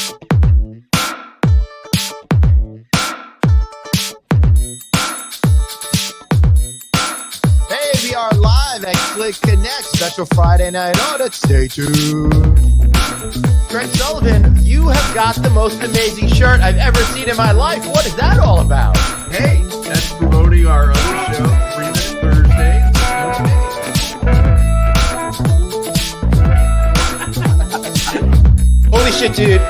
We are live at Click Connect, special Friday night audit. Stay tuned. Craig Sullivan, you have got the most amazing shirt I've ever seen in my life. What is that all about? Hey, that's promoting our other show, 3 Minute Thursday. Holy shit, dude.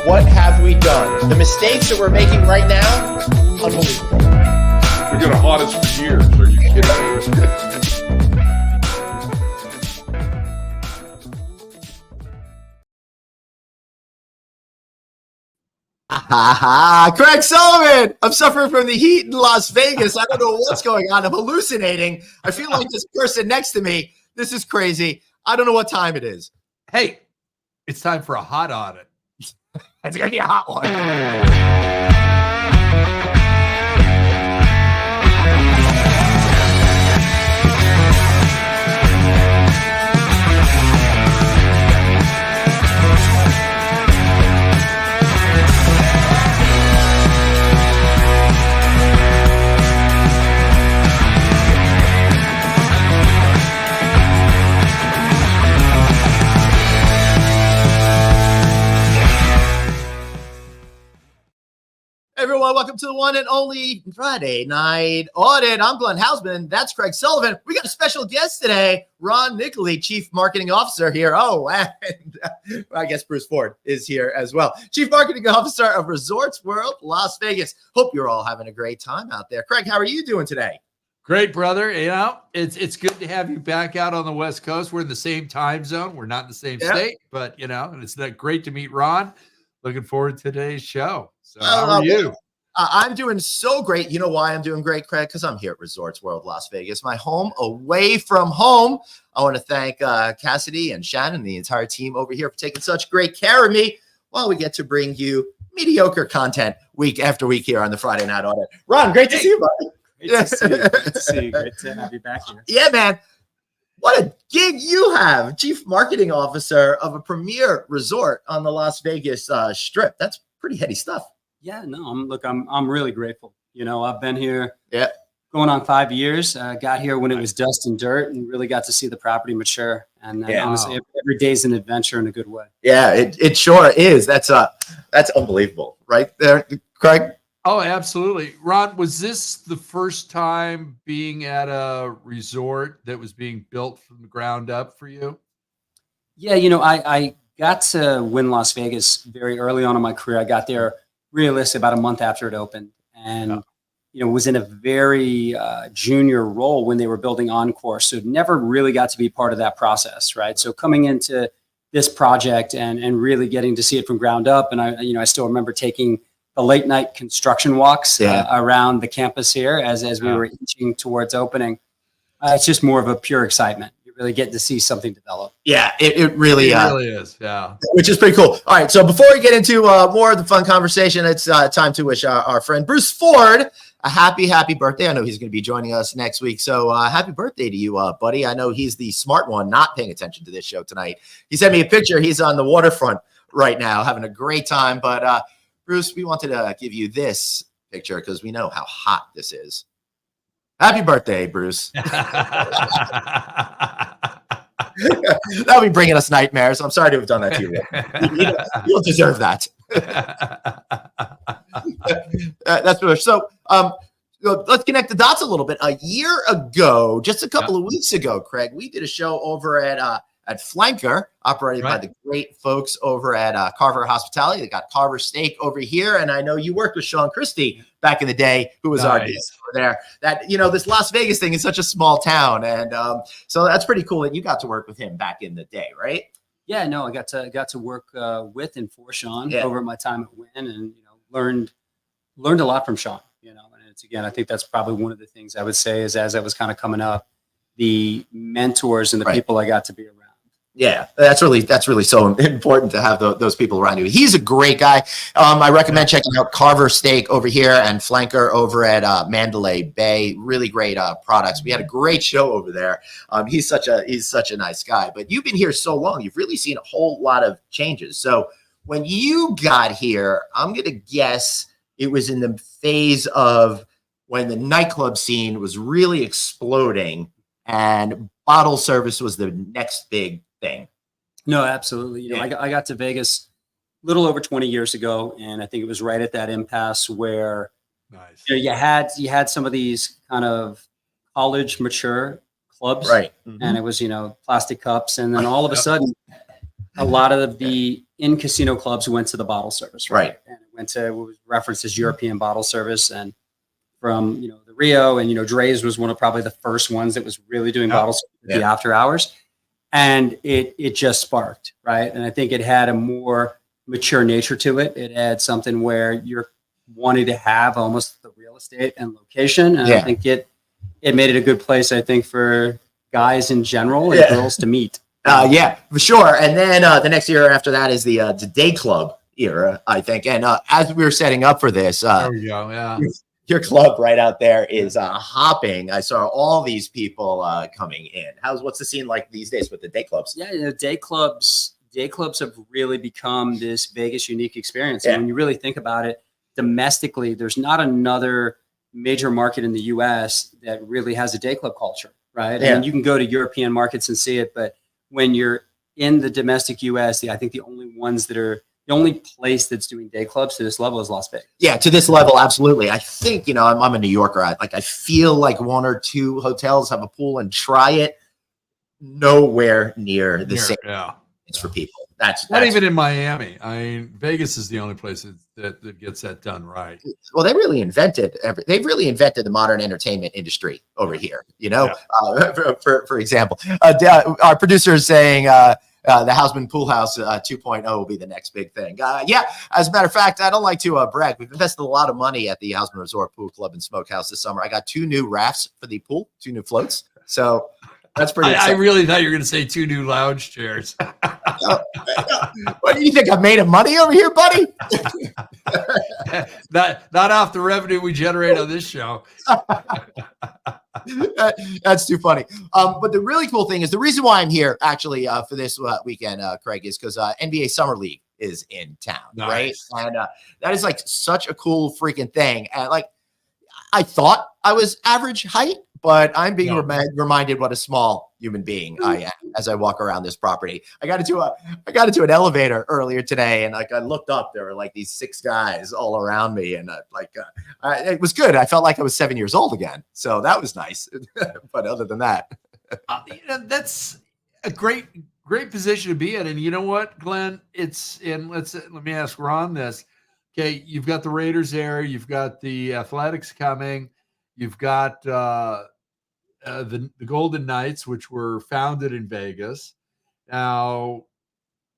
What have we done? The mistakes that we're making right now, unbelievable. We're going to haunt us for years. Are you kidding me? Craig Sullivan! I'm suffering from the heat in Las Vegas. I don't know what's going on. I'm hallucinating. I feel like this person next to me. This is crazy. I don't know what time it is. Hey, it's time for a hot audit. It's going to be a hot one. Everyone, welcome to the one and only Friday Night Audit. I'm Glenn Hausman. That's Craig Sullivan. We got a special guest today, Ron Nicoli, Chief Marketing Officer here. Oh, and I guess Bruce Ford is here as well. Chief Marketing Officer of Resorts World Las Vegas. Hope you're all having a great time out there. Craig, how are you doing today? Great, brother. You know, it's good to have you back out on the West Coast. We're in the same time zone. We're not in the same state, but, you know, and it's great to meet Ron. Looking forward to today's show. So how are you? I'm doing so great. You know why I'm doing great, Craig? Because I'm here at Resorts World Las Vegas, my home away from home. I want to thank Cassidy and Shannon, the entire team over here for taking such great care of me while we get to bring you mediocre content week after week here on the Friday Night Audit. Ron, great to see you, buddy. Great to see you. Great to see you. Great to have you back here. Yeah, man. What a gig you have, Chief Marketing Officer of a premier resort on the Las Vegas Strip. That's pretty heady stuff. Yeah, no, I'm really grateful. You know, I've been here going on 5 years. Got here when it was dust and dirt and really got to see the property mature. And honestly, every day's an adventure in a good way. Yeah, it sure is. That's unbelievable right there, Craig. Oh, absolutely. Ron, was this the first time being at a resort that was being built from the ground up for you? Yeah, you know, I got to Wynn Las Vegas very early on in my career. I got there realistically about a month after it opened, and you know, was in a very junior role when they were building Encore, so never really got to be part of that process, right? So coming into this project and really getting to see it from ground up, and I still remember taking the late night construction walks around the campus here as we were inching towards opening. It's just more of a pure excitement. You really get to see something develop. Yeah, it really is. Yeah, which is pretty cool. All right, so before we get into more of the fun conversation, it's time to wish our friend Bruce Ford a happy birthday. I know he's going to be joining us next week, so happy birthday to you, buddy. I know he's the smart one, not paying attention to this show tonight. He sent me a picture. He's on the waterfront right now, having a great time. But Bruce, we wanted to give you this picture because we know how hot this is. Happy birthday, Bruce. That'll be bringing us nightmares. I'm sorry to have done that to you. You'll deserve that. That's for sure. So let's connect the dots a little bit. A year ago, just a couple of weeks ago, Craig, we did a show over at Flanker, operated by the great folks over at Carver Hospitality. They got Carver Steak over here, and I know you worked with Sean Christie back in the day, who was our guest over there. That, you know, this Las Vegas thing is such a small town, and so that's pretty cool that you got to work with him back in the day, right? Yeah, no, I got to work with and for Sean over my time at Wynn, and learned a lot from Sean. And it's, again, I think that's probably one of the things I would say is, as I was kind of coming up, the mentors and the people I got to be around. Yeah, that's really so important to have those people around you. He's a great guy. I recommend checking out Carver Steak over here and Flanker over at Mandalay Bay. Really great products. We had a great show over there. He's such a nice guy. But you've been here so long, you've really seen a whole lot of changes. So when you got here, I'm going to guess it was in the phase of when the nightclub scene was really exploding and bottle service was the next big thing. No, absolutely. You know, I got to Vegas a little over 20 years ago, and I think it was right at that impasse where you know, you had some of these kind of college mature clubs, right? And it was, you know, plastic cups, and then all of a sudden, a lot of the in casino clubs went to the bottle service, right? And it went to what was referenced as European bottle service, and from, you know, the Rio, and, you know, Dre's was one of probably the first ones that was really doing bottle service at the after hours, and it just sparked, right? And I think it had a more mature nature to it. It had something where you're wanting to have almost the real estate and location, and I think it made it a good place, I think, for guys in general and girls to meet. Yeah, for sure. And then the next year after that is the day club era, I think. And as we were setting up for this, there we go. Yeah, your club right out there is hopping. I saw all these people coming in. What's the scene like these days with the day clubs? Yeah, you know, day clubs have really become this Vegas unique experience. And when you really think about it, domestically, there's not another major market in the U.S. that really has a day club culture, right? Yeah. And you can go to European markets and see it, but when you're in the domestic U.S., I think the only place that's doing day clubs to this level is Las Vegas. Yeah, to this level, absolutely. I think, you know, I'm a New Yorker. I feel like one or two hotels have a pool and try it. Nowhere near the same. It's for people. That's not even in Miami. I mean, Vegas is the only place that gets that done right. Well, they've really invented the modern entertainment industry over here. You know, for example, our producer is saying the Houseman Pool House 2.0 will be the next big thing. As a matter of fact, I don't like to brag. We've invested a lot of money at the Houseman Resort Pool Club and Smokehouse this summer. I got 2 new rafts for the pool, 2 new floats. So that's pretty I really thought you were going to say 2 new lounge chairs. What do you think? I made of money over here, buddy? not off the revenue we generate on this show. That's too funny. But the really cool thing is the reason why I'm here actually for this weekend, Craig, is because NBA Summer League is in town, right? And that is like such a cool freaking thing. And like, I thought I was average height, but I'm being reminded what a small human being I am as I walk around this property. I got into an elevator earlier today, and like I looked up, there were like these 6 guys all around me, and it was good. I felt like I was 7 years old again, so that was nice. But other than that, you know, that's a great position to be in. And you know what, Glenn? Let me ask Ron this. Okay, you've got the Raiders there, you've got the Athletics coming, you've got the Golden Knights, which were founded in Vegas. Now,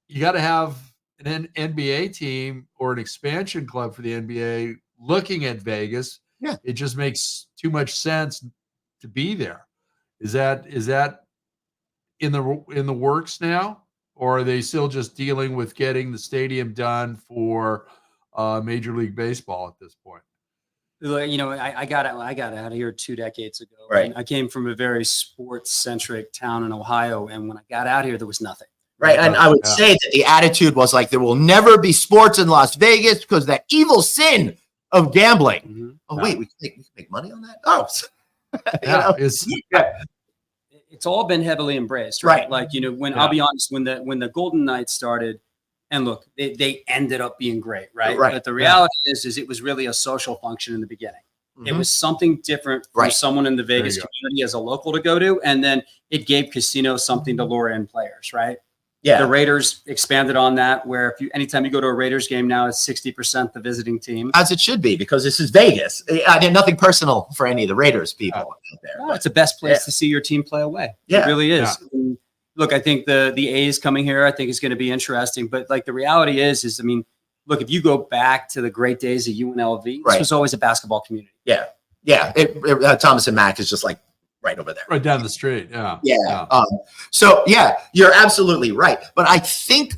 you got to have an NBA team or an expansion club for the NBA looking at Vegas. Yeah, it just makes too much sense to be there. Is that in the works now, or are they still just dealing with getting the stadium done for Major League Baseball at this point? You know, I got out of here 2 decades ago. Right. And I came from a very sports-centric town in Ohio, and when I got out here, there was nothing. Right, and I would say that the attitude was like, there will never be sports in Las Vegas because that evil sin of gambling. Mm-hmm. Oh, wait, we can make money on that? Oh, it's all been heavily embraced, right? Like, you know, I'll be honest, when the Golden Knights started, and look, they ended up being great, right? But the reality is it was really a social function in the beginning. Mm-hmm. It was something different for someone in the Vegas community as a local to go to, and then it gave casinos something to lure in players, right? Yeah. The Raiders expanded on that, where anytime you go to a Raiders game now, it's 60% the visiting team. As it should be, because this is Vegas. I mean, nothing personal for any of the Raiders people out there. No, it's the best place to see your team play away. Yeah. It really is. Yeah. Look, I think the A's coming here, I think is going to be interesting. But like the reality is, I mean, look, if you go back to the great days of UNLV, this was always a basketball community. Yeah. Yeah. Thomas and Mack is just like right over there. Right down the street. Yeah. Yeah. You're absolutely right. But I think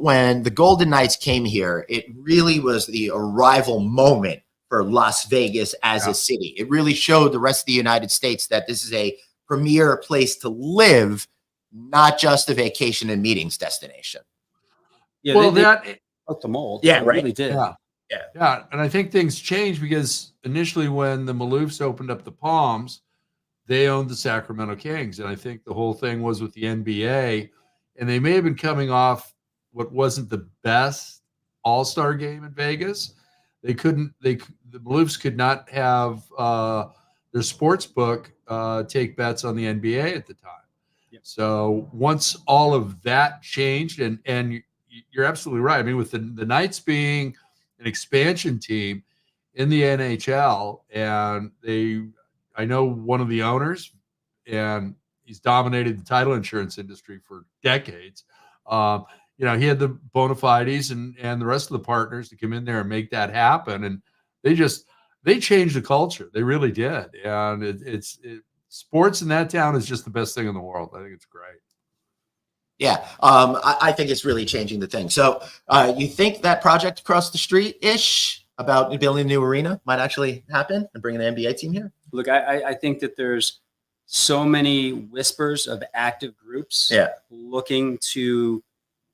when the Golden Knights came here, it really was the arrival moment for Las Vegas as a city. It really showed the rest of the United States that this is a premier place to live, not just a vacation and meetings destination. Yeah, broke the mold. Yeah, It right. really did. Yeah. And I think things changed because initially when the Maloofs opened up the Palms, they owned the Sacramento Kings. And I think the whole thing was with the NBA, and they may have been coming off what wasn't the best all-star game in Vegas. The Maloofs could not have their sports book take bets on the NBA at the time. Yep. So once all of that changed, and you're absolutely right. I mean, with the Knights being an expansion team in the NHL, and I know one of the owners, and he's dominated the title insurance industry for decades. He had the bona fides and the rest of the partners to come in there and make that happen. And they changed the culture. They really did. And sports in that town is just the best thing in the world. I think it's great. Yeah, I think it's really changing the thing. So you think that project across the street-ish about building a new arena might actually happen and bringing the NBA team here? Look, I think that there's so many whispers of active groups looking to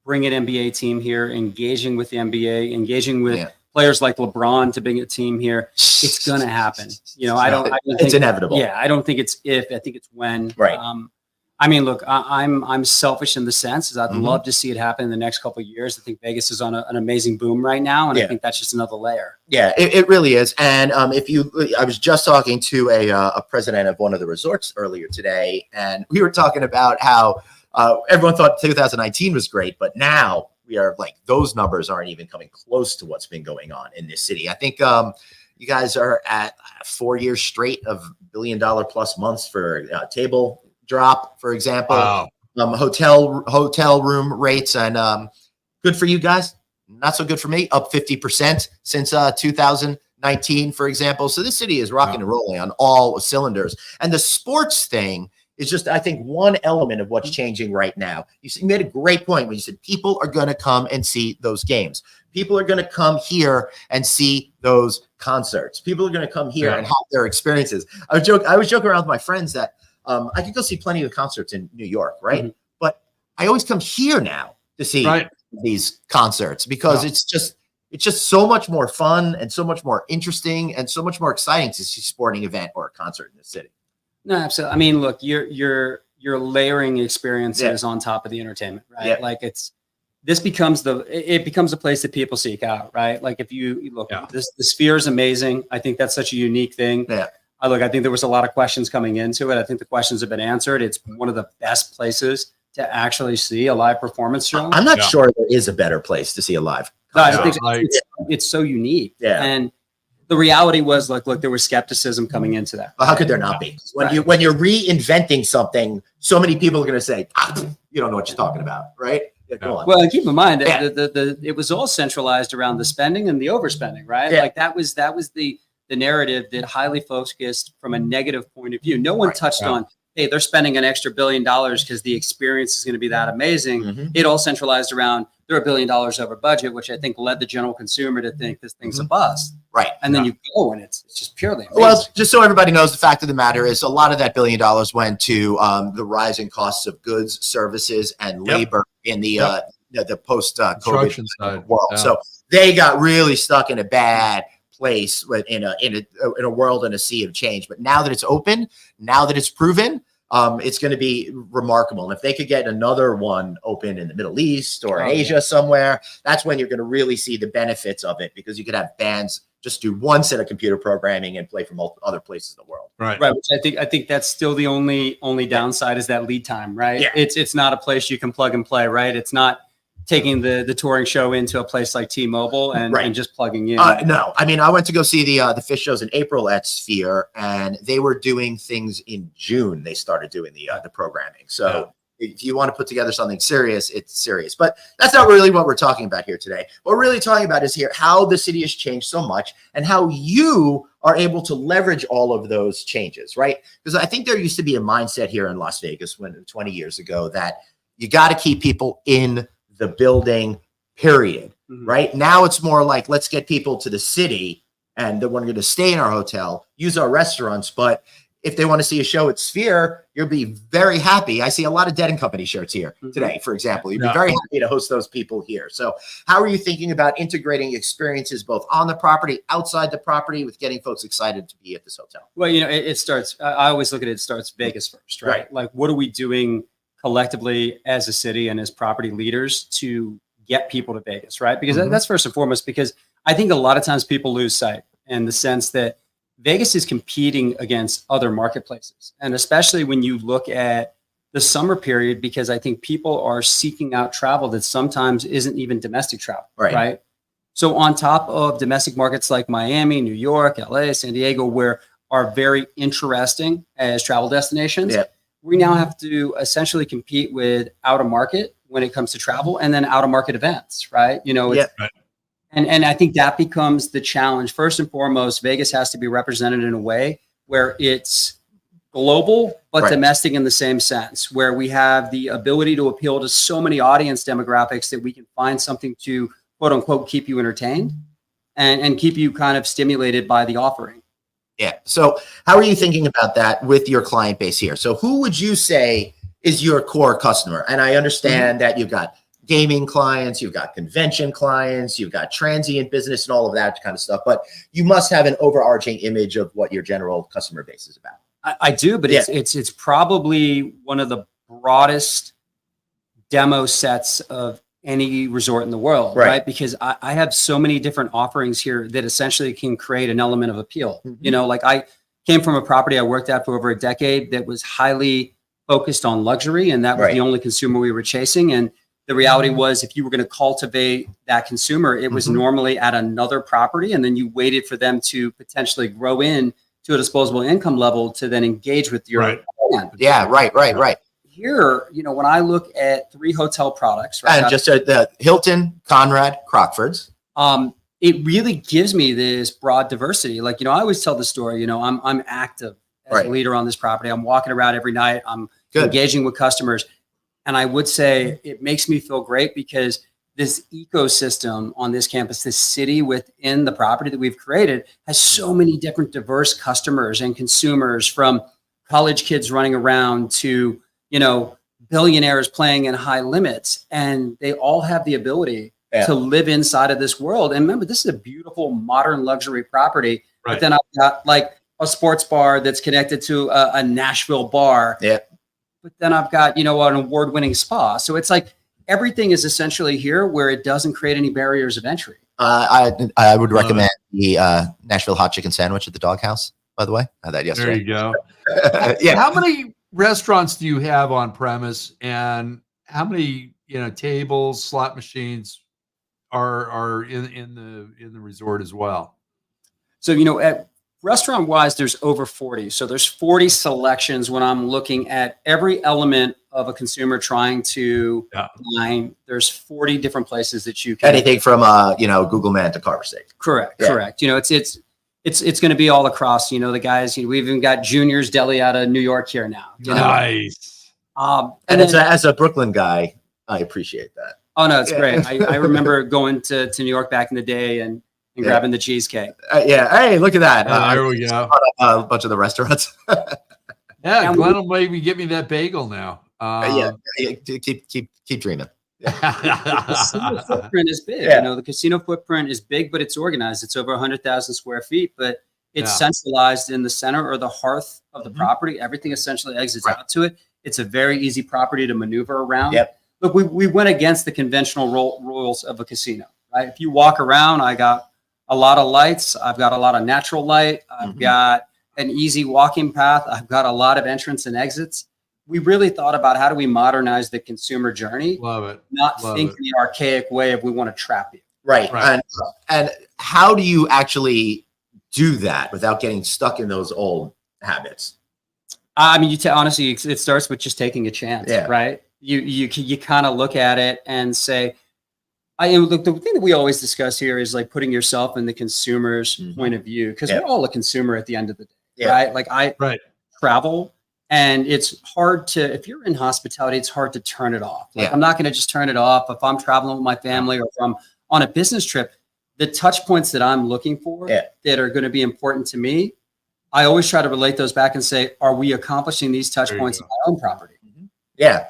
bring an NBA team here, engaging with the NBA, engaging with players like LeBron to bring a team here. It's going to happen. I don't think it's inevitable. Yeah, I don't think it's if. I think it's when. Right. I mean, look, I'm selfish in the sense is I'd love to see it happen in the next couple of years. I think Vegas is on an amazing boom right now, and I think that's just another layer. Yeah, it really is. And I was just talking to a president of one of the resorts earlier today, and we were talking about how everyone thought 2019 was great, but now we are like those numbers aren't even coming close to what's been going on in this city. I think you guys are at 4 years straight of $1 billion plus months for table drop, for example. Wow. Hotel room rates, and good for you guys, not so good for me, up 50% since 2019, for example. So this city is rocking and rolling on all cylinders, and the sports thing is just, I think, one element of what's changing right now. You made a great point when you said people are going to come and see those games. People are going to come here and see those concerts. People are going to come here and have their experiences. I was joking around with my friends that I could go see plenty of concerts in New York, right? Mm-hmm. But I always come here now to see these concerts because it's just so much more fun and so much more interesting and so much more exciting to see a sporting event or a concert in the city. No, absolutely. I mean, look, you're layering experiences on top of the entertainment, right? Yeah. Like this becomes a place that people seek out, right? Like if you look, the Sphere is amazing. I think that's such a unique thing. Yeah. I think there was a lot of questions coming into it. I think the questions have been answered. It's one of the best places to actually see a live performance show. I'm not sure there is a better place to see a live concert. No, I think it's so unique. Yeah. And the reality was, look, there was skepticism coming into that. Well, how could there not be? When you're reinventing something, so many people are going to say, you don't know what you're talking about, right? Yeah, go on. Well, and keep in mind that it was all centralized around the spending and the overspending, right? Yeah. Like that was the narrative that highly focused from a negative point of view. No one touched on, hey, they're spending an extra $1 billion because the experience is going to be that amazing. Mm-hmm. It all centralized around they're $1 billion over budget, which I think led the general consumer to think this thing's a bust. Right. And then you go and it's just purely amazing. Well, just so everybody knows, the fact of the matter is a lot of that $1 billion went to the rising costs of goods, services, and labor in the post-COVID world. Yeah. So they got really stuck in a bad place in a world and a sea of change. But now that it's open, now that it's proven, it's going to be remarkable. And if they could get another one open in the Middle East or in Asia somewhere, that's when you're going to really see the benefits of it, because you could have bands just do one set of computer programming and play from other places in the world. Right. Which I think that's still the only downside is that lead time, right? Yeah. It's not a place you can plug and play, right? It's not taking the touring show into a place like T-Mobile and just plugging in. No, I mean, I went to go see the Fish shows in April at Sphere, and they were doing things in June. They started doing the programming. So if you want to put together something serious, it's serious. But that's not really what we're talking about here today. What we're really talking about is here how the city has changed so much and how you are able to leverage all of those changes, right? Because I think there used to be a mindset here in Las Vegas 20 years ago that you got to keep people in the building, period. Mm-hmm. Right now it's more like, let's get people to the city and then we're going to stay in our hotel, use our restaurants. But if they want to see a show at Sphere, you'll be very happy. I see a lot of Dead and Company shirts here today, for example. You'd be very happy to host those people here. So how are you thinking about integrating experiences both on the property, outside the property, with getting folks excited to be at this hotel? Well, it starts, I always look at it starts Vegas first, right? Like, what are we doing collectively as a city and as property leaders to get people to Vegas, right? Because that's first and foremost, because I think a lot of times people lose sight in the sense that Vegas is competing against other marketplaces. And especially when you look at the summer period, because I think people are seeking out travel that sometimes isn't even domestic travel, right? So on top of domestic markets like Miami, New York, LA, San Diego, where are very interesting as travel destinations, we now have to essentially compete with out of market when it comes to travel, and then out of market events, right? And I think that becomes the challenge. First and foremost, Vegas has to be represented in a way where it's global, but domestic in the same sense, where we have the ability to appeal to so many audience demographics that we can find something to, quote unquote, keep you entertained and keep you kind of stimulated by the offering. Yeah. So how are you thinking about that with your client base here? So who would you say is your core customer? And I understand that you've got gaming clients, you've got convention clients, you've got transient business and all of that kind of stuff, but you must have an overarching image of what your general customer base is about. I do, but it's probably one of the broadest demo sets of any resort in the world, right? Because I have so many different offerings here that essentially can create an element of appeal. You know, like I came from a property I worked at for over a decade that was highly focused on luxury, and that was the only consumer we were chasing. And the reality was, if you were going to cultivate that consumer, it was normally at another property, and then you waited for them to potentially grow in to a disposable income level to then engage with your brand. Yeah, right. Here, you know, when I look at 3 hotel products, right, and just the Hilton, Conrad, Crockford's, it really gives me this broad diversity. Like, you know, I always tell the story. You know, I'm active as a leader on this property. I'm walking around every night. I'm engaging with customers. And I would say it makes me feel great because this ecosystem on this campus, this city within the property that we've created, has so many different diverse customers and consumers, from college kids running around to, you know, billionaires playing in high limits. And they all have the ability to live inside of this world. And remember, this is a beautiful modern luxury property. But then I've got like a sports bar that's connected to a Nashville bar. But then I've got, you know, an award-winning spa. So it's like everything is essentially here where it doesn't create any barriers of entry. I would recommend the Nashville hot chicken sandwich at the Doghouse, by the way. I had that yesterday. There you go. How many restaurants do you have on premise, and how many, you know, tables, slot machines are in the resort as well? So, you know, at restaurant wise, there's over 40. So there's 40 selections when I'm looking at every element of a consumer trying to dine. There's 40 different places that you can. Anything from you know, Google Man to Carver Steak. Correct. You know, it's going to be all across. You know, the guys. You know, we've even got Junior's Deli out of New York here now. You know? Nice. And as a Brooklyn guy, I appreciate that. Oh no, it's great. I remember going to New York back in the day and grabbing the cheesecake. Hey, look at that. There we go. A bunch of the restaurants. Glenn will maybe get me that bagel now. Keep dreaming. The casino footprint is big. You know, the casino footprint is big, but it's organized. It's over 100,000 square feet, but it's centralized in the center or the hearth of the property. Everything essentially exits out to it. It's a very easy property to maneuver around. Look, we went against the conventional rules of a casino, right? If you walk around, I got a lot of lights. I've got a lot of natural light. I've got an easy walking path. I've got a lot of entrance and exits. We really thought about how do we modernize the consumer journey? Love it. Not think the archaic way of we want to trap you. Right. And how do you actually do that without getting stuck in those old habits? I mean, honestly, it starts with just taking a chance, right? You kind of look at it and say, look, the thing that we always discuss here is like putting yourself in the consumer's point of view, because we're all a consumer at the end of the day, right? Like I travel, and it's hard to, if you're in hospitality, it's hard to turn it off. Like I'm not going to just turn it off if I'm traveling with my family or if I'm on a business trip. The touch points that I'm looking for that are going to be important to me I always try to relate those back and say, are we accomplishing these touch points in my own property? Yeah.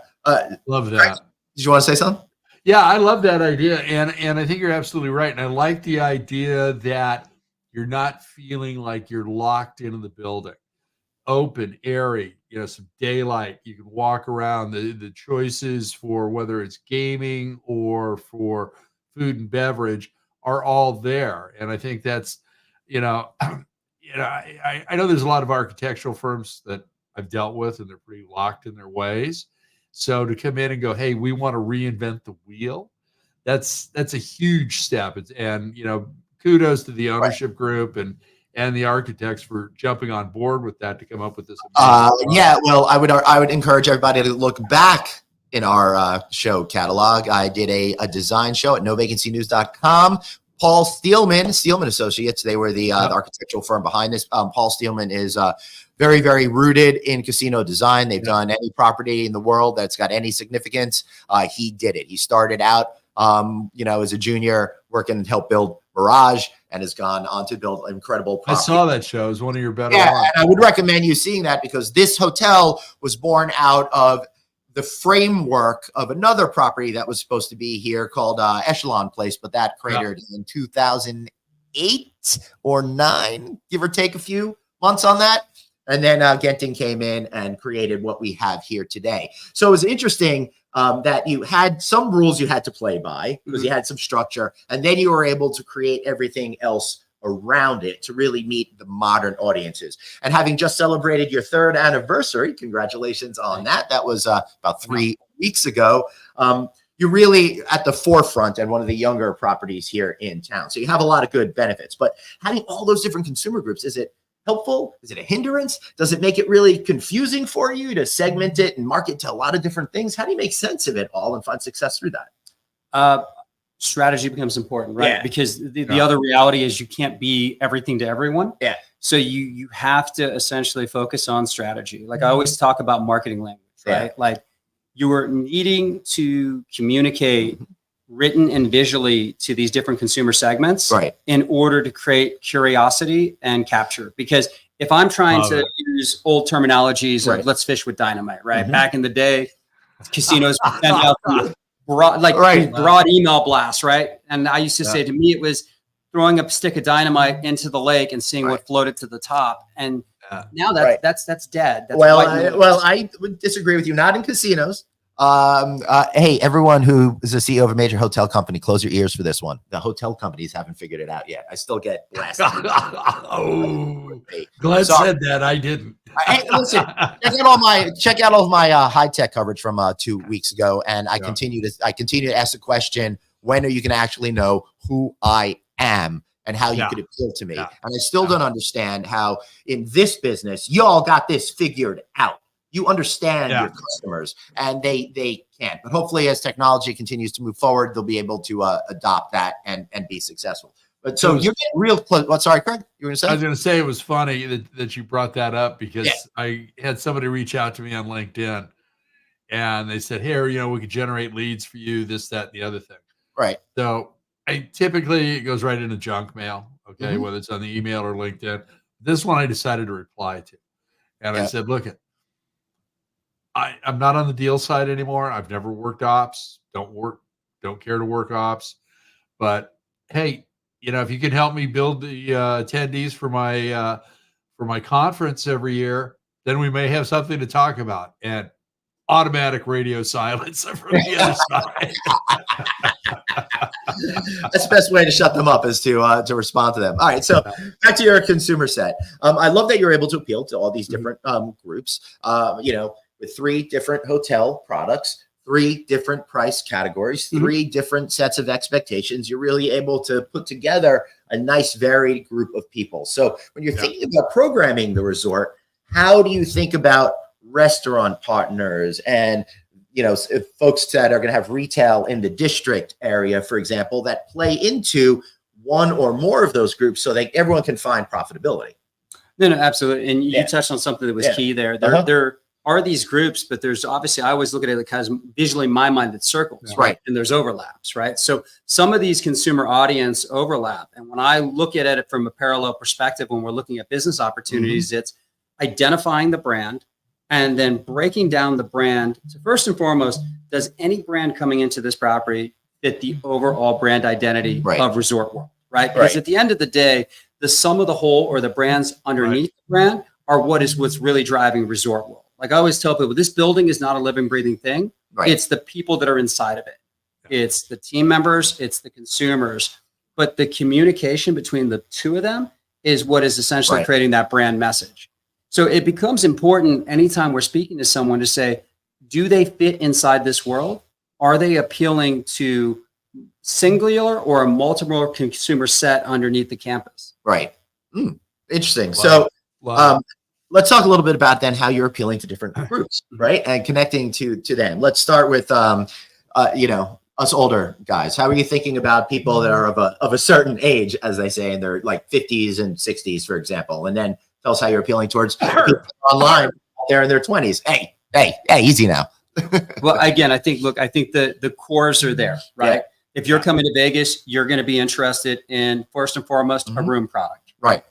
Love that. Did you want to say something? Yeah, I love that idea. And I think you're absolutely right. And I like the idea that you're not feeling like you're locked into the building. Open, airy, some daylight. You can walk around. The choices for whether it's gaming or for food and beverage are all there. And I think that's, I know there's a lot of architectural firms that I've dealt with, and they're pretty locked in their ways. So to come in and go, hey, we want to reinvent the wheel, that's a huge step. And kudos to the ownership group and the architects for jumping on board with that to come up with this. Yeah, well, I would encourage everybody to look back in our show catalog. I did a design show at novacancynews.com. Paul Steelman Associates, they were the architectural firm behind this. Paul Steelman is very, very rooted in casino design. They've done any property in the world that's got any significance. He did it. He started out, as a junior working to help build Mirage, and has gone on to build incredible property. I saw that show. It was one of your better ones. And I would recommend you seeing that, because this hotel was born out of the framework of another property that was supposed to be here called Echelon Place, but that cratered in 2008 or 9, give or take a few months on that. And then Genting came in and created what we have here today. So it was interesting that you had some rules you had to play by, because you had some structure, and then you were able to create everything else around it to really meet the modern audiences. And having just celebrated your 3rd anniversary, congratulations on that. That was about 3 weeks ago. You're really at the forefront and one of the younger properties here in town. So you have a lot of good benefits. But having all those different consumer groups, is it helpful? Is it a hindrance? Does it make it really confusing for you to segment it and market to a lot of different things? How do you make sense of it all and find success through that? Strategy becomes important, right? Yeah. Because the other reality is you can't be everything to everyone. Yeah. So you have to essentially focus on strategy. Like I always talk about marketing language, right? Yeah. Like you are needing to communicate written and visually to these different consumer segments, right, in order to create curiosity and capture. Because if I'm trying to use old terminologies of let's fish with dynamite, right? Back in the day, casinos would send out broad email blasts, right? And I used to say, to me, it was throwing a stick of dynamite into the lake and seeing what floated to the top. And now that's dead. That's I would disagree with you. Not in casinos. Hey, everyone who is a CEO of a major hotel company, close your ears for this one. The hotel companies haven't figured it out yet. I still get blasted. Glenn said that. I didn't. Hey, listen, check out all of my high tech coverage from 2 weeks ago, and I continue to ask the question: when are you going to actually know who I am and how you could appeal to me? And I still don't understand how in this business y'all got this figured out. You understand your customers, and they can't. But hopefully, as technology continues to move forward, they'll be able to adopt that and be successful. But so you're getting real close. What? Sorry, Craig. You were going to say? I was going to say it was funny that you brought that up, because I had somebody reach out to me on LinkedIn, and they said, "Here, we could generate leads for you, this, that, and the other thing." Right. So it goes right into junk mail. Okay, whether it's on the email or LinkedIn. This one I decided to reply to, and I said, "Look, I'm not on the deal side anymore. I've never worked ops. Don't care to work ops. But hey, if you can help me build the attendees for my conference every year, then we may have something to talk about." And automatic radio silence from the other side. That's the best way to shut them up, is to respond to them. All right, so back to your consumer set. I love that you're able to appeal to all these different groups. With 3 different hotel products, 3 different price categories, 3 different sets of expectations. You're really able to put together a nice varied group of people. So when you're thinking about programming the resort, how do you think about restaurant partners and if folks that are going to have retail in the district area, for example, that play into one or more of those groups, so that everyone can find profitability? No, absolutely. And you touched on something that was key there. There are these groups, but there's obviously, I always look at it like kind of visually in my mind that circles, right? And there's overlaps, right? So some of these consumer audience overlap. And when I look at it from a parallel perspective, when we're looking at business opportunities, it's identifying the brand and then breaking down the brand. So first and foremost, does any brand coming into this property fit the overall brand identity of Resort World, right? Because at the end of the day, the sum of the whole or the brands underneath the brand are what's really driving Resort World. Like I always tell people, this building is not a living, breathing thing. It's the people that are inside of it. It's the team members, it's the consumers, but the communication between the two of them is what is essentially creating that brand message. So it becomes important anytime we're speaking to someone to say, do they fit inside this world? Are they appealing to singular or a multiple consumer set underneath the campus? Right. Interesting. So let's talk a little bit about then how you're appealing to different groups, right? And connecting to them. Let's start with, us older guys. How are you thinking about people that are of a certain age, as they say, in their like 50s and 60s, for example? And then tell us how you're appealing towards people online there in their 20s. Hey, easy now. Well, again, I think the cores are there, right? Yeah. If you're coming to Vegas, you're going to be interested in, first and foremost, a room product. Right.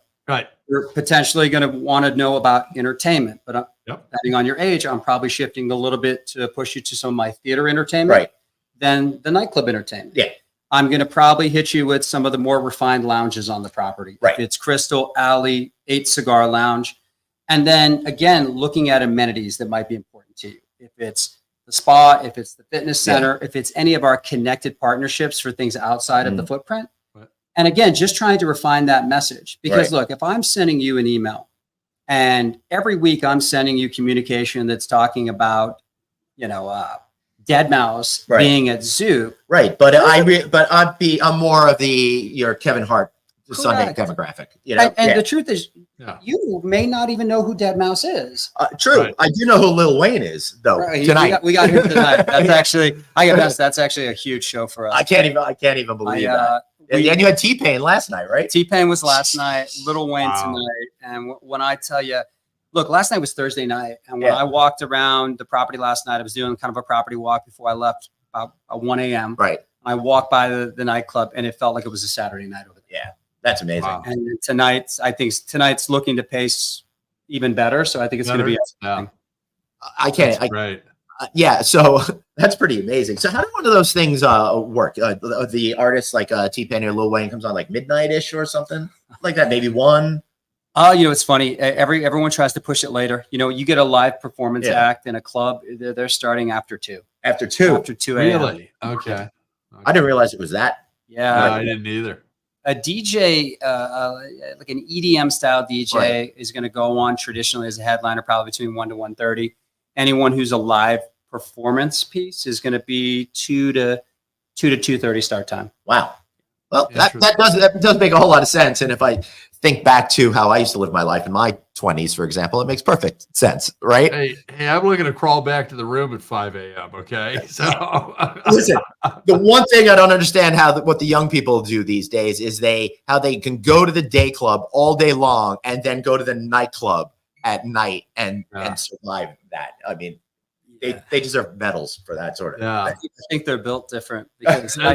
You're potentially going to want to know about entertainment, but depending on your age, I'm probably shifting a little bit to push you to some of my theater entertainment than the nightclub entertainment. Yeah. I'm going to probably hit you with some of the more refined lounges on the property. Right. It's Crystal, Alley, 8 Cigar Lounge. And then again, looking at amenities that might be important to you. If it's the spa, if it's the fitness center, if it's any of our connected partnerships for things outside of the footprint. And again, just trying to refine that message. Because look, if I'm sending you an email and every week I'm sending you communication that's talking about, Dead Mouse being at Zoo. Right. But I'm more of your Kevin Hart Sunday demographic. And the truth is, you may not even know who Dead Mouse is. True. Right. I do know who Lil Wayne is, though. Tonight we got him tonight. That's actually, that's actually a huge show for us. I can't even believe that. And you had T-Pain last night, right? T-Pain was last night, Lil Wayne tonight. And when I tell you, look, last night was Thursday night. And when I walked around the property last night, I was doing kind of a property walk before I left about 1 a.m. Right. I walked by the nightclub and it felt like it was a Saturday night over there. Yeah. That's amazing. Wow. And tonight's looking to pace even better. So I think it's going to be. So that's pretty amazing. So how did one of those things work? The artist like T-Pain or Lil Wayne comes on like midnight-ish or something like that, maybe 1. It's funny. Everyone tries to push it later. You get a live performance act in a club. They're starting after 2. After 2 a.m. Really? Okay. I didn't realize it was that. Yeah, no, I didn't either. A DJ, like an EDM style DJ, is going to go on traditionally as a headliner, probably between 1 to 1:30. Anyone who's a live performance piece is going to be 2 to 2:30 start time. Wow. Well, that does make a whole lot of sense. And if I think back to how I used to live my life in my 20s, for example, it makes perfect sense, right? Hey, I'm looking to crawl back to the room at 5 a.m. Okay, so listen, the one thing I don't understand what the young people do these days is how they can go to the day club all day long and then go to the nightclub at night and survive that. I mean, they deserve medals for that sort of thing. I think they're built different because they're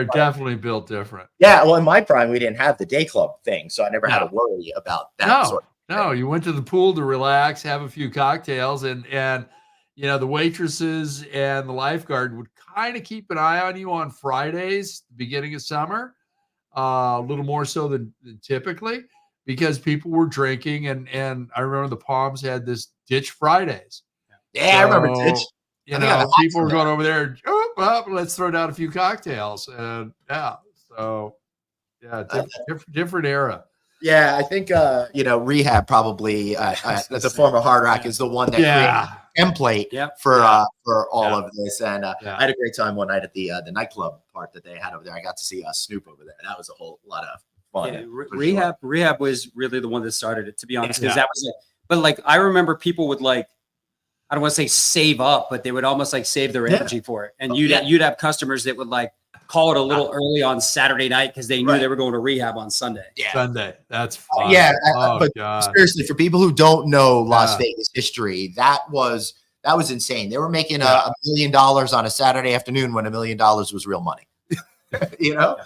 definitely built different. Yeah, well, in my prime, we didn't have the day club thing, so I never had to worry about that sort of thing. No, you went to the pool to relax, have a few cocktails, and the waitresses and the lifeguard would kind of keep an eye on you on Fridays, beginning of summer, a little more so than typically. Because people were drinking, and I remember the Palms had this Ditch Fridays. Yeah, I remember Ditch. People were going over there, let's throw down a few cocktails, and different era. Yeah, I think Rehab probably the former Hard Rock is the one that created template for all of this, and I had a great time one night at the nightclub part that they had over there. I got to see Snoop over there. That was a whole lot of. Rehab was really the one that started it, to be honest, because that was it. But like I remember people would I don't want to say save up, but they would almost like save their energy for it. And you'd have customers that would call it a little early on Saturday night because they knew Right. they were going to rehab on Sunday. Yeah. Sunday. That's fun. Yeah, Oh, but God. seriously, for people who don't know Las Yeah. Vegas history, that was insane. They were making Yeah. $1 million on a Saturday afternoon when $1 million was real money. You know?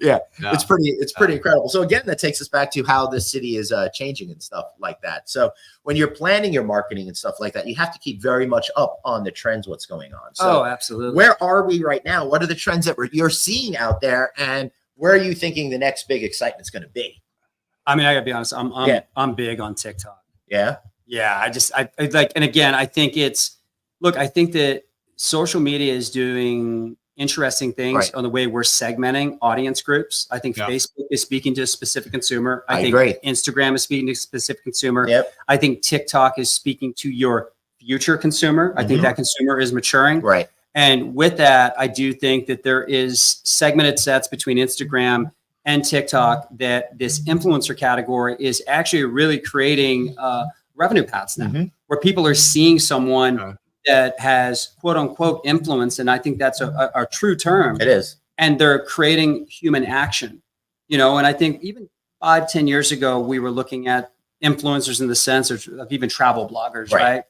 Yeah, it's pretty incredible. So again, that takes us back to how this city is changing and stuff like that. So when you're planning your marketing and stuff like that, you have to keep very much up on the trends, what's going on. So Absolutely. where are we right now? What are the trends that you're seeing out there, and where are you thinking the next big excitement's going to be? I mean, I gotta be honest. I'm big on TikTok. Yeah. Yeah. I like, and again, I think I think that social media is doing interesting things on the way we're segmenting audience groups. I think Facebook is speaking to a specific consumer. I think agree. Instagram is speaking to a specific consumer. Yep. I think TikTok is speaking to your future consumer. I think that consumer is maturing. Right. And with that, I do think that there is segmented sets between Instagram and TikTok that this influencer category is actually really creating revenue paths now, where people are seeing someone that has quote unquote influence. And I think that's a true term. It is. And they're creating human action, and I think even 5-10 years ago, we were looking at influencers in the sense of even travel bloggers, right?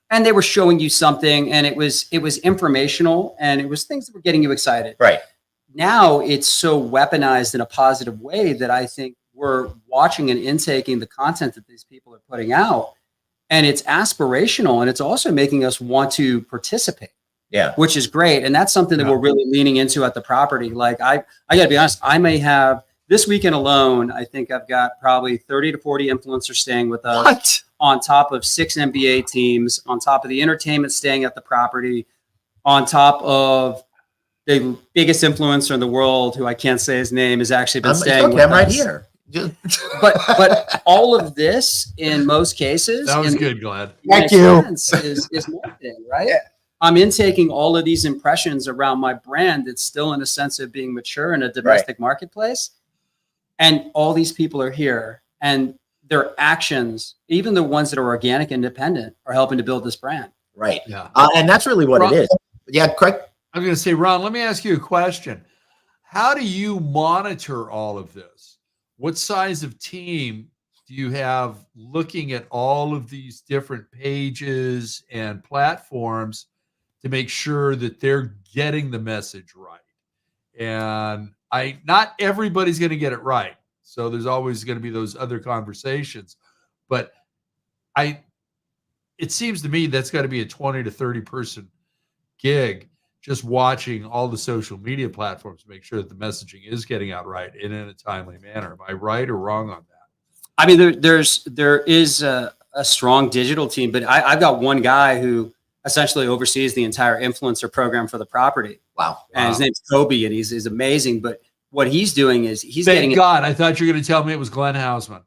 And they were showing you something, and it was informational, and it was things that were getting you excited. Right. Now it's so weaponized in a positive way that I think we're watching and intaking the content that these people are putting out. And it's aspirational, and it's also making us want to participate. Yeah, which is great, and that's something that we're really leaning into at the property. Like I got to be honest, I may have this weekend alone. I think I've got probably 30 to 40 influencers staying with us, on top of 6 NBA teams, on top of the entertainment staying at the property, on top of the biggest influencer in the world, who I can't say his name, has actually been staying with us. I'm right here. but all of this, in most cases, that was good, Glenn. Thank you. Is marketing, right? Yeah. I'm intaking all of these impressions around my brand that's still in a sense of being mature in a domestic marketplace, and all these people are here, and their actions, even the ones that are organic, independent, are helping to build this brand. Right. Yeah. And that's really what it is. Yeah, Craig. I'm going to say, Ron, let me ask you a question. How do you monitor all of this? What size of team do you have looking at all of these different pages and platforms to make sure that they're getting the message right? And not everybody's going to get it right. So there's always going to be those other conversations. But it seems to me that's got to be a 20 to 30 person gig, just watching all the social media platforms to make sure that the messaging is getting out right and in a timely manner. Am I right or wrong on that? I mean, there is a strong digital team, but I've got one guy who essentially oversees the entire influencer program for the property. Wow. And his name's Kobe, and he's amazing. But what he's doing is he's Thank getting. God, I thought you were going to tell me it was Glenn Hausman.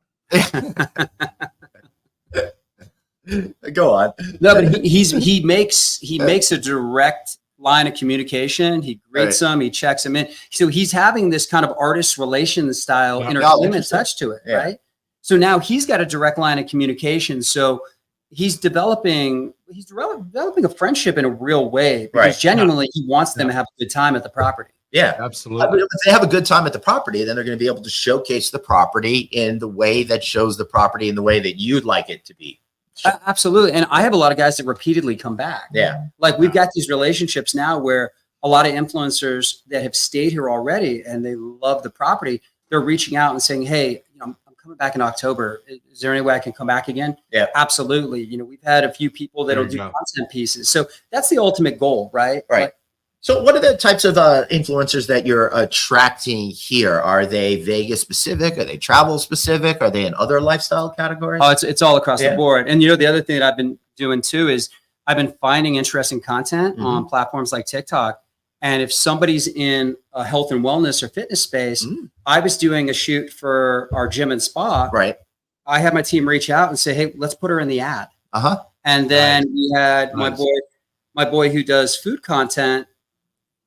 Go on. No, but he makes a direct line of communication. He greets them, he checks them in. So he's having this kind of artist relations style entertainment touch to it, right? So now he's got a direct line of communication. So he's developing a friendship in a real way, because genuinely he wants them to have a good time at the property. Yeah, absolutely. If they have a good time at the property, then they're going to be able to showcase the property in the way that shows the property in the way that you'd like it to be. Absolutely. And I have a lot of guys that repeatedly come back. Yeah. Like we've got these relationships now where a lot of influencers that have stayed here already and they love the property, they're reaching out and saying, hey, I'm coming back in October. Is there any way I can come back again? Yeah, absolutely. We've had a few people that'll do content pieces. So that's the ultimate goal, right? Right. So what are the types of influencers that you're attracting here? Are they Vegas specific? Are they travel specific? Are they in other lifestyle categories? Oh, it's all across the board. And the other thing that I've been doing too is I've been finding interesting content on platforms like TikTok. And if somebody's in a health and wellness or fitness space, I was doing a shoot for our gym and spa. Right. I had my team reach out and say, hey, let's put her in the ad. And then we had my boy who does food content.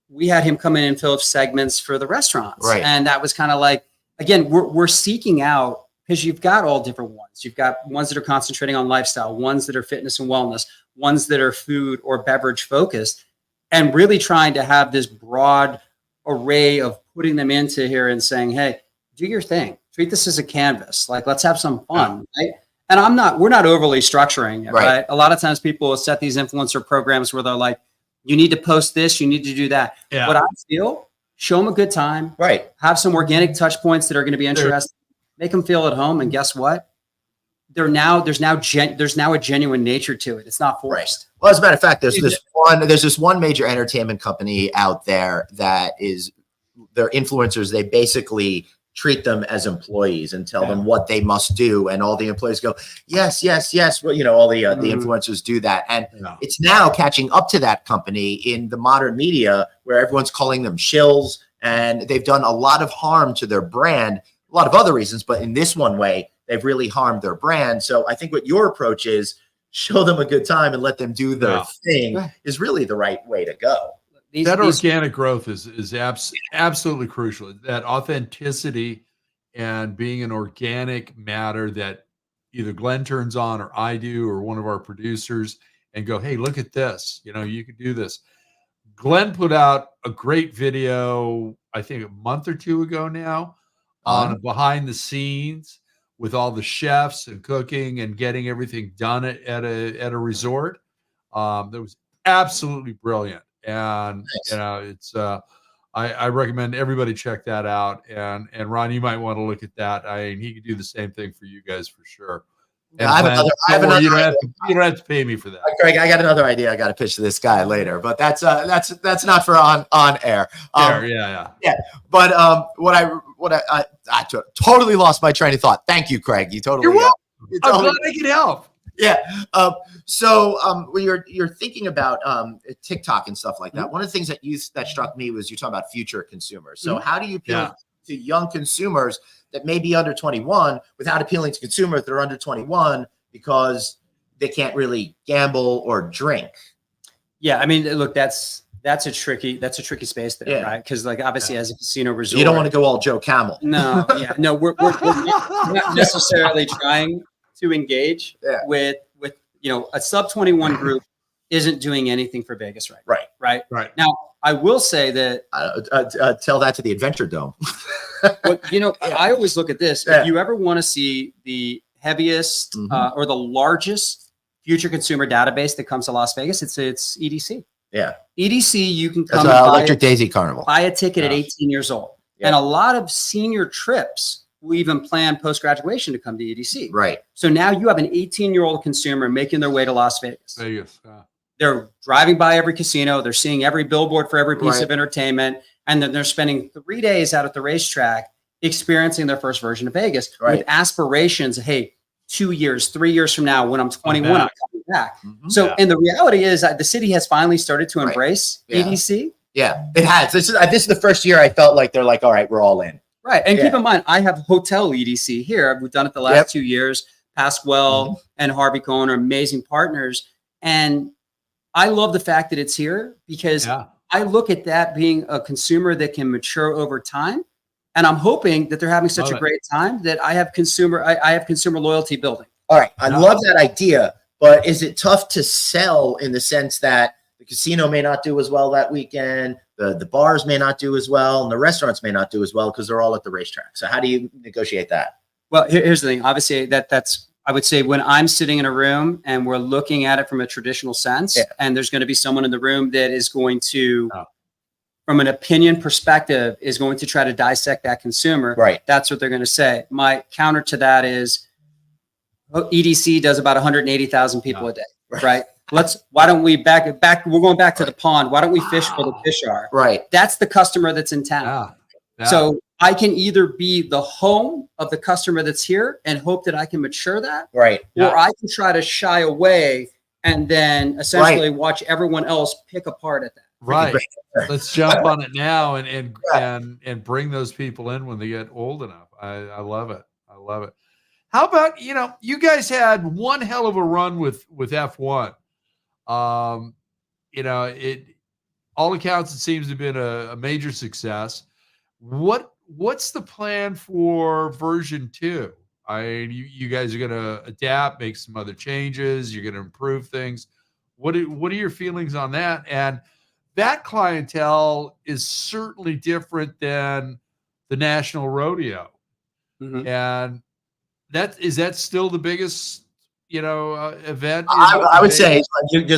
We had him come in and fill up segments for the restaurants. Right. And that was kind of like, again, we're seeking out, because you've got all different ones. You've got ones that are concentrating on lifestyle, ones that are fitness and wellness, ones that are food or beverage focused. and really trying to have this broad array of putting them into here and saying, hey, do your thing. Treat this as a canvas. Like, let's have some fun, right? And we're not overly structuring it, right? A lot of times people will set these influencer programs where they're like, you need to post this, you need to do that. Yeah. What I feel, show them a good time, Right. Have some organic touch points that are going to be interesting, make them feel at home. And guess what? There's now a genuine nature to it. It's not forced. Right. Well, as a matter of fact, there's this one major entertainment company out there that is, they're influencers. They basically treat them as employees and tell them what they must do. And all the employees go, yes, yes, yes. Well, all the influencers do that. And it's now catching up to that company in the modern media where everyone's calling them shills, and they've done a lot of harm to their brand, a lot of other reasons, but in this one way, they've really harmed their brand. So I think what your approach is, show them a good time and let them do their thing, is really the right way to go. That organic growth is absolutely crucial. That authenticity and being an organic matter that either Glenn turns on or I do or one of our producers and go, hey, look at this. You could do this. Glenn put out a great video, I think a month or two ago now, on behind the scenes with all the chefs and cooking and getting everything done at a resort. That was absolutely brilliant. And it's I recommend everybody check that out. And Ron, you might want to look at that. He could do the same thing for you guys for sure. And you don't have to pay me for that. Craig, I got another idea I got to pitch to this guy later, but that's not for on air. Yeah. But I totally lost my train of thought. Thank you, Craig. You're welcome. I'm glad I could help. Yeah. So when you're thinking about TikTok and stuff like that, one of the things that struck me was you talking about future consumers. So how do you appeal to young consumers that may be under 21 without appealing to consumers that are under 21 because they can't really gamble or drink? Yeah, I mean, look, that's a tricky space there, right? Because obviously as a casino resort, you don't want to go all Joe Camel. No, we're not necessarily trying to engage with a sub 21 group isn't doing anything for Vegas right now. I will say that tell that to the Adventure Dome. I always look at this. If you ever want to see the heaviest or the largest future consumer database that comes to Las Vegas, it's EDC. Yeah, EDC. You can come Electric Daisy Carnival. Buy a ticket at 18 years old, and a lot of senior trips will even plan post-graduation to come to EDC. Right. So now you have an 18-year-old consumer making their way to Las Vegas. They're driving by every casino. They're seeing every billboard for every piece of entertainment. And then they're spending 3 days out at the racetrack experiencing their first version of Vegas with aspirations. Hey, 2 years, 3 years from now, when I'm 21, I'm coming back. So, and the reality is that the city has finally started to embrace EDC. Yeah, it has. This is the first year I felt like they're like, all right, we're all in. Right. And keep in mind, I have hotel EDC here. We've done it the last 2 years. Pasquale and Harvey Cohen are amazing partners. And I love the fact that it's here because I look at that being a consumer that can mature over time. And I'm hoping that they're having such a great time that I have consumer loyalty building. All right. I love that idea. But is it tough to sell in the sense that the casino may not do as well that weekend, the bars may not do as well, and the restaurants may not do as well because they're all at the racetrack? So how do you negotiate that? Well, here's the thing. Obviously, that's I would say when I'm sitting in a room and we're looking at it from a traditional sense, and there's going to be someone in the room that is going to, from an opinion perspective, is going to try to dissect that consumer. Right. That's what they're going to say. My counter to that is EDC does about 180,000 people a day. Right. Why don't we back? We're going back to the pond. Why don't we fish where the fish are? Right. That's the customer that's in town. So I can either be the home of the customer that's here and hope that I can mature that. Right. Or I can try to shy away and then essentially watch everyone else pick apart at that. Right. Let's jump on it now and bring those people in when they get old enough. I love it. I love it. How about, you guys had one hell of a run with F1. All accounts, it seems to have been a major success. What's the plan for version 2? You guys are going to adapt, make some other changes. You're going to improve things. What are your feelings on that? And that clientele is certainly different than the National Rodeo. Mhm. And is that still the biggest, event? I would say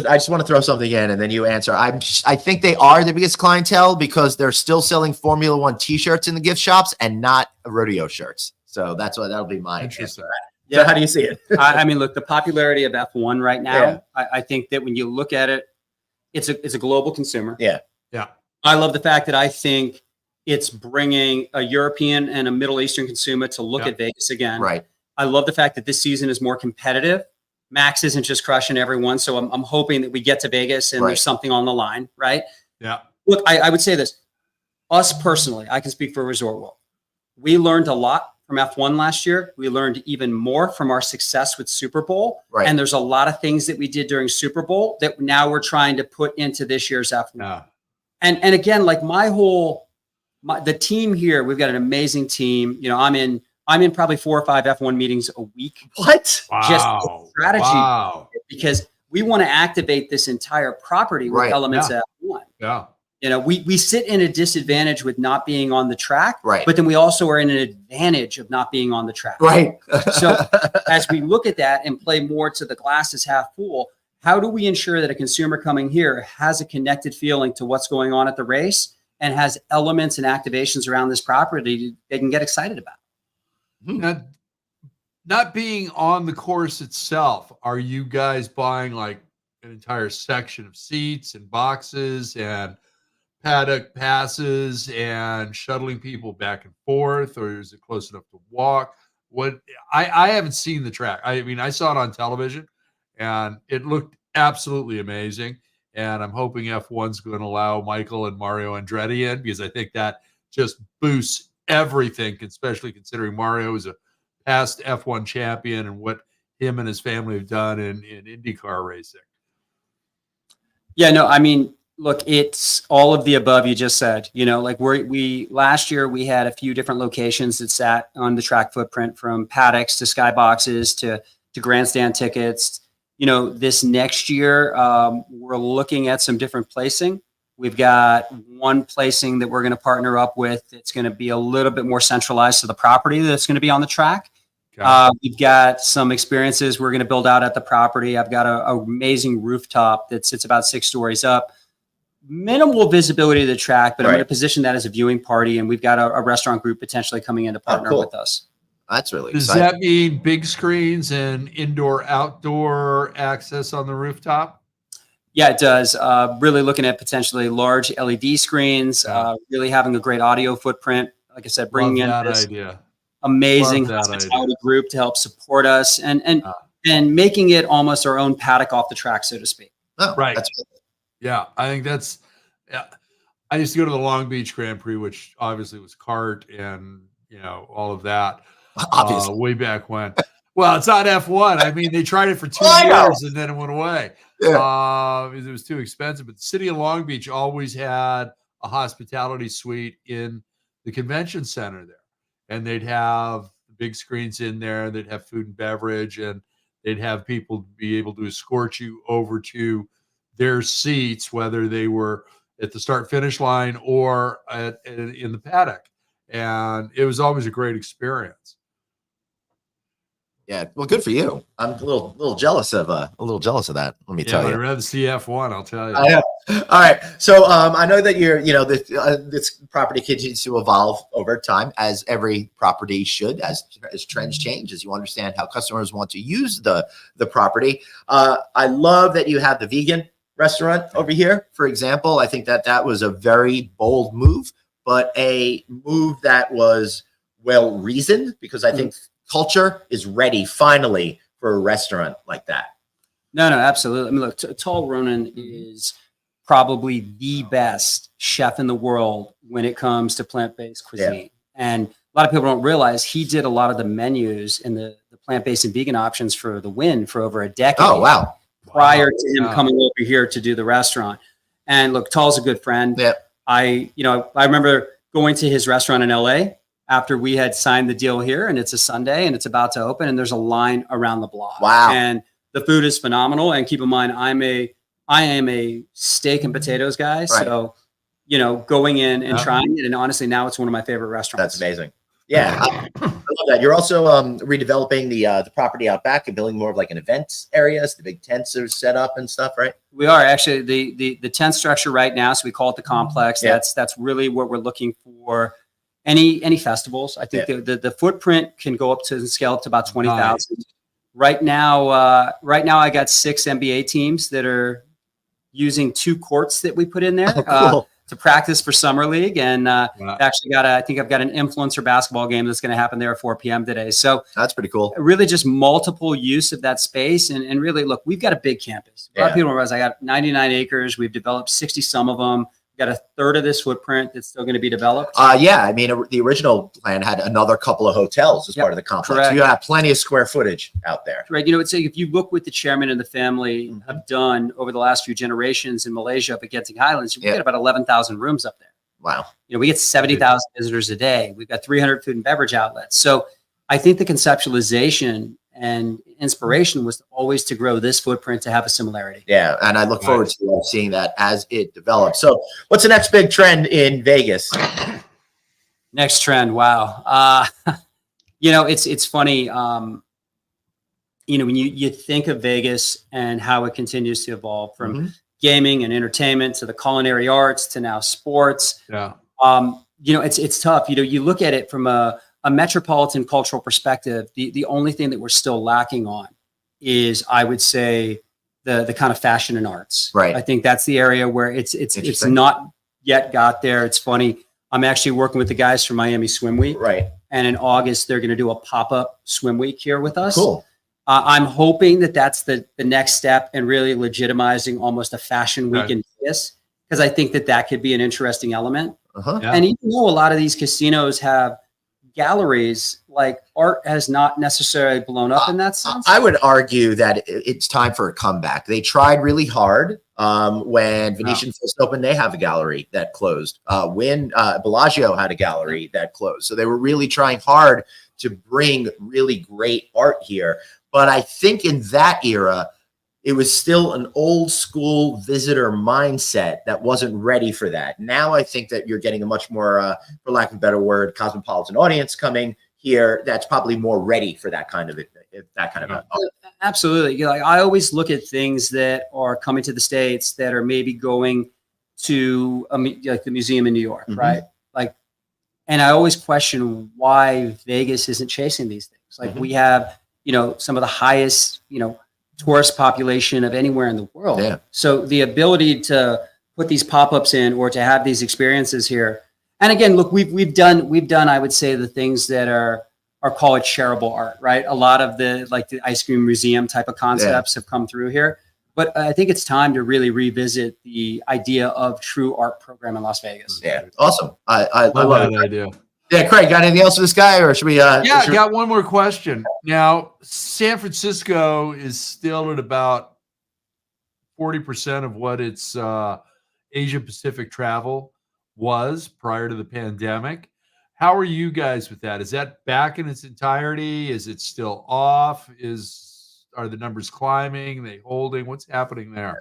I just want to throw something in and then you answer. I think they are the biggest clientele because they're still selling Formula One T-shirts in the gift shops and not rodeo shirts. So that'll be my Interesting. answer. Yeah. So how do you see it? I mean, look, the popularity of F1 right now, Yeah. I think that when you look at it, it's a global consumer. Yeah. Yeah. I love the fact that I think it's bringing a European and a Middle Eastern consumer to look at Vegas again. Right. I love the fact that this season is more competitive. Max isn't just crushing everyone. So I'm hoping that we get to Vegas and there's something on the line, right? Yeah. Look, I would say this. Us personally, I can speak for Resort World. We learned a lot from F1 last year. We learned even more from our success with Super Bowl. Right. And there's a lot of things that we did during Super Bowl that now we're trying to put into this year's F1. Yeah. And again, like the team here, we've got an amazing team. I'm in probably 4 or 5 F1 meetings a week. What? Wow. Just strategy. Because we want to activate this entire property with elements of F1. Yeah. We sit in a disadvantage with not being on the track, right? But then we also are in an advantage of not being on the track, right? So as we look at that and play more to the glass is half full, how do we ensure that a consumer coming here has a connected feeling to what's going on at the race and has elements and activations around this property they can get excited about? Not being on the course itself, are you guys buying like an entire section of seats and boxes and paddock passes and shuttling people back and forth, or is it close enough to walk? I haven't seen the track. I mean, I saw it on television and it looked absolutely amazing. And I'm hoping F1's going to allow Michael and Mario Andretti in because I think that just boosts everything, especially considering Mario is a past F1 champion and what him and his family have done in IndyCar racing. Yeah, no, I mean, look, it's all of the above you just said. Like we last year we had a few different locations that sat on the track footprint, from paddocks to skyboxes to grandstand tickets. This next year we're looking at some different placing. We've got one placing that we're going to partner up with. It's going to be a little bit more centralized to the property that's going to be on the track. We've got some experiences we're going to build out at the property. I've got an amazing rooftop that sits about 6 stories up. Minimal visibility of the track, but I'm going to position that as a viewing party. And we've got a restaurant group potentially coming in to partner with us. That's really exciting. Does that mean big screens and indoor-outdoor access on the rooftop? Yeah, it does. Really looking at potentially large LED screens, really having a great audio footprint. Like I said, bringing in this amazing hospitality group to help support us and making it almost our own paddock off the track, so to speak. Oh, right. That's cool. Yeah, I think that's. Yeah, I used to go to the Long Beach Grand Prix, which obviously was kart and all of that. Obviously, way back when. Well, it's not F1. I mean, they tried it for 2 years and then it went away. Yeah. It was too expensive. But the city of Long Beach always had a hospitality suite in the convention center there. And they'd have big screens in there. They'd have food and beverage. And they'd have people be able to escort you over to their seats, whether they were at the start-finish line or in the paddock. And it was always a great experience. Yeah, well, good for you. I'm a little jealous of that. Let me tell you. I'd rather see F1. I'll tell you. I know. All right. So I know that this property continues to evolve over time, as every property should, as trends change, as you understand how customers want to use the property. I love that you have the vegan restaurant over here, for example. I think that was a very bold move, but a move that was well reasoned, because I think culture is ready finally for a restaurant like that. No, absolutely. I mean, look, Tal Ronan is probably the best chef in the world when it comes to plant-based cuisine. Yeah. And a lot of people don't realize he did a lot of the menus and the plant-based and vegan options for the Wynn for over a decade. Oh, wow. Prior to him coming over here to do the restaurant. And look, Tal's a good friend. Yeah. I remember going to his restaurant in LA after we had signed the deal here, and it's a Sunday and it's about to open and there's a line around the block. Wow. And the food is phenomenal. And keep in mind, I'm I am a steak and potatoes guy. Right. So, going in and trying it. And honestly, now it's one of my favorite restaurants. That's amazing. Yeah. I love that. You're also redeveloping the property out back and building more of like an event areas. The big tents are set up and stuff, right? We are actually the tent structure right now. So we call it the complex. Yeah. That's really what we're looking for. Any festivals. I think the footprint can go up to scale up to about 20,000. Nice. Right now, I got 6 NBA teams that are using 2 courts that we put in there. Oh, cool. To practice for summer league, and actually I think I've got an influencer basketball game that's going to happen there at 4 p.m. today. So that's pretty cool. Really, just multiple use of that space, and really, look, we've got a big campus. A lot of people realize I got 99 acres. We've developed 60 some of them. We've got a third of this footprint that's still going to be developed. Yeah, I mean, the original plan had another couple of hotels as part of the complex. Correct. So you have plenty of square footage out there. Right. It's like if you look what the chairman and the family have done over the last few generations in Malaysia up at Genting Highlands, we get about 11,000 rooms up there. Wow. We get 70,000 visitors a day. We've got 300 food and beverage outlets. So I think the conceptualization and inspiration was always to grow this footprint to have a similarity. Yeah. And I look forward to seeing that as it develops. So what's the next big trend in Vegas? Next trend. Wow. It's funny. When you think of Vegas and how it continues to evolve from gaming and entertainment to the culinary arts to now sports. Yeah. It's tough. You look at it from a metropolitan cultural perspective. The only thing that we're still lacking on is, I would say, the kind of fashion and arts. Right. I think that's the area where it's not yet got there. It's funny. I'm actually working with the guys from Miami Swim Week. Right. And in August, they're going to do a pop-up swim week here with us. Cool. I'm hoping that that's the next step in really legitimizing almost a fashion week in Vegas, because I think that could be an interesting element. Yeah. And even though a lot of these casinos have galleries, like, art has not necessarily blown up in that sense. I would argue that it's time for a comeback. They tried really hard when Venetian first opened. They have a gallery that closed. When Bellagio had a gallery that closed. So they were really trying hard to bring really great art here. But I think in that era, it was still an old school visitor mindset that wasn't ready for that. Now I think that you're getting a much more, for lack of a better word, cosmopolitan audience coming here that's probably more ready for that kind of art. Absolutely. I always look at things that are coming to the States that are maybe going to like the museum in New York, right? And I always question why Vegas isn't chasing these things. Like we have, some of the highest, tourist population of anywhere in the world. Yeah. So the ability to put these pop-ups in or to have these experiences here. And again, look, we've done, I would say, the things that are call it shareable art, right? A lot of the ice cream museum type of concepts have come through here. But I think it's time to really revisit the idea of true art program in Las Vegas. Yeah. Awesome. I love that idea. Yeah, Craig, got anything else for this guy, or should we? I got one more question. Now, San Francisco is still at about 40% of what its Asia Pacific travel was prior to the pandemic. How are you guys with that? Is that back in its entirety? Is it still off? Are the numbers climbing? Are they holding? What's happening there?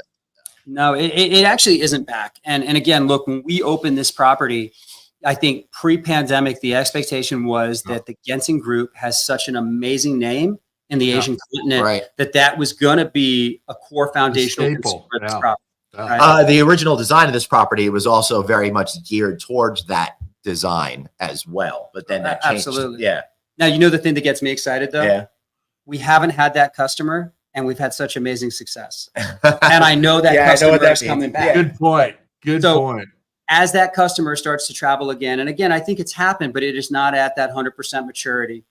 No, it actually isn't back. And again, look, when we opened this property, I think pre-pandemic, the expectation was that the Genting Group has such an amazing name in the Asian continent that was going to be a core foundational staple for this property. Right? The original design of this property was also very much geared towards that design as well. But then that changed. Absolutely. Yeah. Now, the thing that gets me excited, though? Yeah. We haven't had that customer, and we've had such amazing success. And I know that customer is coming back. Good point. Good point. As that customer starts to travel again, and again, I think it's happened, but it is not at that 100% maturity.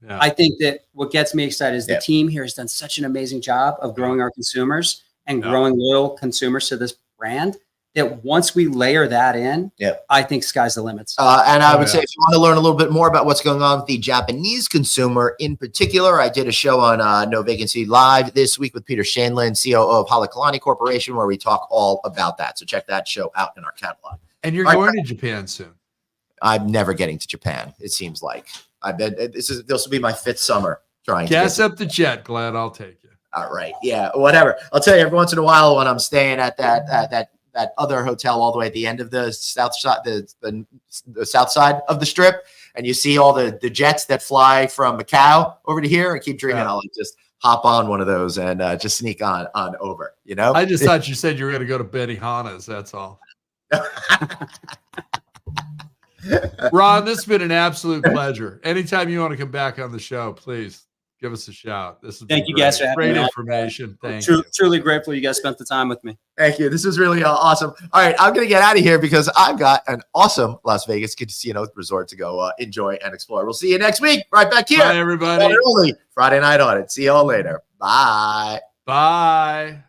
Yeah. I think that what gets me excited is the team here has done such an amazing job of growing our consumers and growing loyal consumers to this brand, that once we layer that in, I think sky's the limits. And I would say, if you want to learn a little bit more about what's going on with the Japanese consumer in particular, I did a show on No Vacancy Live this week with Peter Shanlin, COO of Halekulani Corporation, where we talk all about that. So check that show out in our catalog. And you're going to Japan soon. I'm never getting to Japan, it seems like. This will be my 5th summer trying Gas up the jet, Glenn. I'll take you. All right. Yeah, whatever. I'll tell you, every once in a while when I'm staying at that other hotel all the way at the end of the south side, the south side of the strip, and you see all the jets that fly from Macau over to here, I keep dreaming I'll just hop on one of those and just sneak on over, you know? I just thought you said you were going to go to Benihana's. That's all. Ron, this has been an absolute pleasure. Anytime you want to come back on the show, please give us a shout. This is Thank you guys for having me. Great information. Thank you. Truly grateful you guys spent the time with me. Thank you. This was really awesome. All right, I'm going to get out of here because I've got an awesome Las Vegas casino resort to go enjoy and explore. We'll see you next week right back here. Bye, everybody. Friday night on it. See you all later. Bye. Bye.